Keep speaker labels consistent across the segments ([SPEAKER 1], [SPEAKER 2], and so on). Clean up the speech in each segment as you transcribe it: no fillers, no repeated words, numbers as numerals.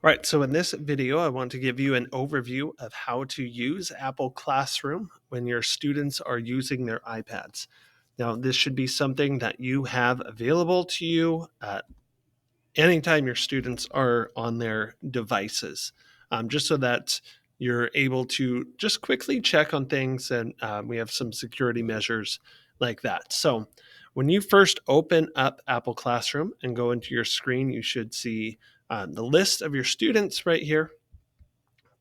[SPEAKER 1] All right, so in this video, I want to give you an overview of how to use Apple Classroom when your students are using their iPads. Now, this should be something that you have available to you anytime your students are on their devices, just so that you're able to just quickly check on things, and we have some security measures like that. So when you first open up Apple Classroom and go into your screen, you should see the list of your students right here.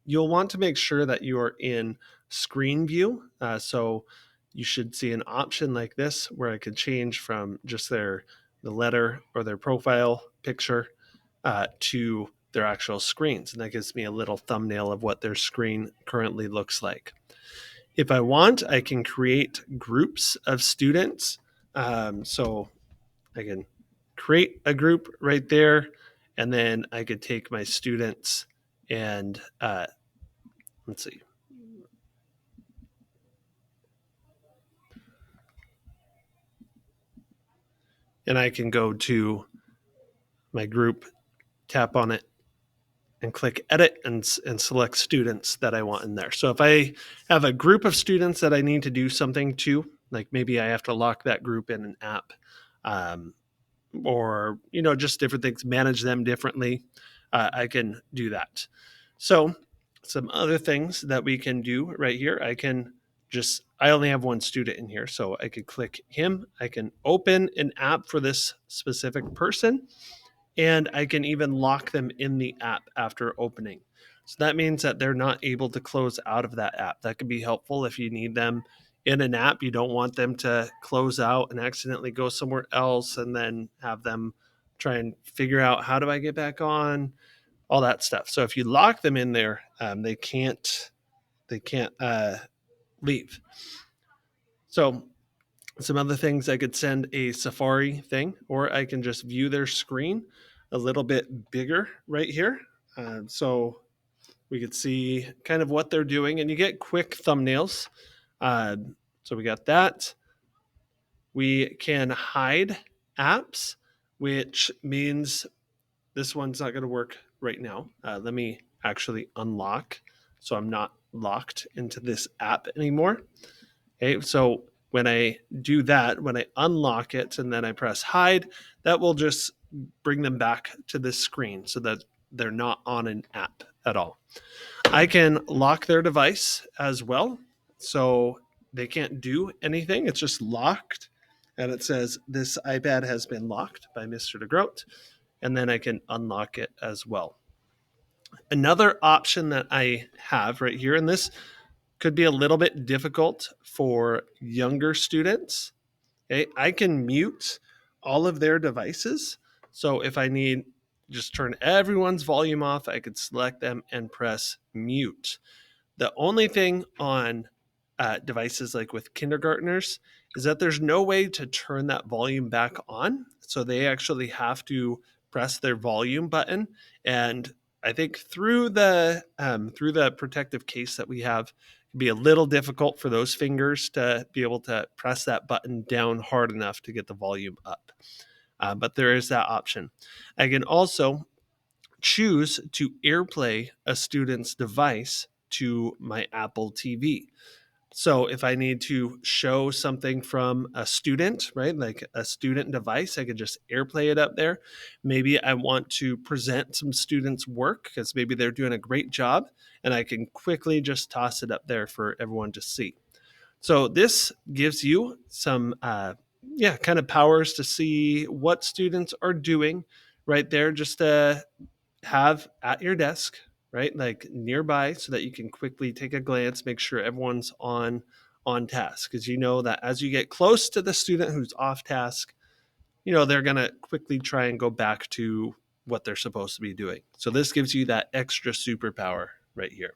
[SPEAKER 1] You'll want to make sure that you are in screen view. So you should see an option like this where I could change from just the letter or their profile picture to their actual screens. And that gives me a little thumbnail of what their screen currently looks like. If I want, I can create groups of students. So I can create a group right there, and then I could take my students and let's see. And I can go to my group, tap on it, and click edit and select students that I want in there. So if I have a group of students that I need to do something to, like maybe I have to lock that group in an app, or just different things, manage them differently, I can do that. So some other things that we can do right here, I only have one student in here, so I could click him. I can open an app for this specific person, and I can even lock them in the app after opening. So that means that they're not able to close out of that app. That could be helpful if you need them in an app. You don't want them to close out and accidentally go somewhere else and then have them try and figure out, how do I get back on, all that stuff. So if you lock them in there, they can't leave. So some other things, I could send a Safari thing, or I can just view their screen a little bit bigger right here. So we could see kind of what they're doing, and you get quick thumbnails. Uh, so we got that. We can hide apps, which means this one's not going to work right now. Let me actually unlock, so I'm not locked into this app anymore. Okay, so when I do that, when I unlock it and then I press hide, that will just bring them back to this screen so that they're not on an app at all. I can lock their device as well, so they can't do anything. It's just locked, and it says this iPad has been locked by Mr. DeGroat, and then I can unlock it as well. Another option that I have right here, and this could be a little bit difficult for younger students. Okay, I can mute all of their devices. So if I need just turn everyone's volume off, I could select them and press mute. The only thing on devices like with kindergartners is that there's no way to turn that volume back on. So they actually have to press their volume button. And I think through the protective case that we have, it can be a little difficult for those fingers to be able to press that button down hard enough to get the volume up. But there is that option. I can also choose to AirPlay a student's device to my Apple TV. So if I need to show something from a student, right, like a student device, I could just AirPlay it up there. Maybe I want to present some students' work because maybe they're doing a great job, and I can quickly just toss it up there for everyone to see. So this gives you some, kind of powers to see what students are doing right there, just to have at your desk, right? Like nearby, so that you can quickly take a glance, make sure everyone's on task. Because you know that as you get close to the student who's off task, they're going to quickly try and go back to what they're supposed to be doing. So this gives you that extra superpower right here.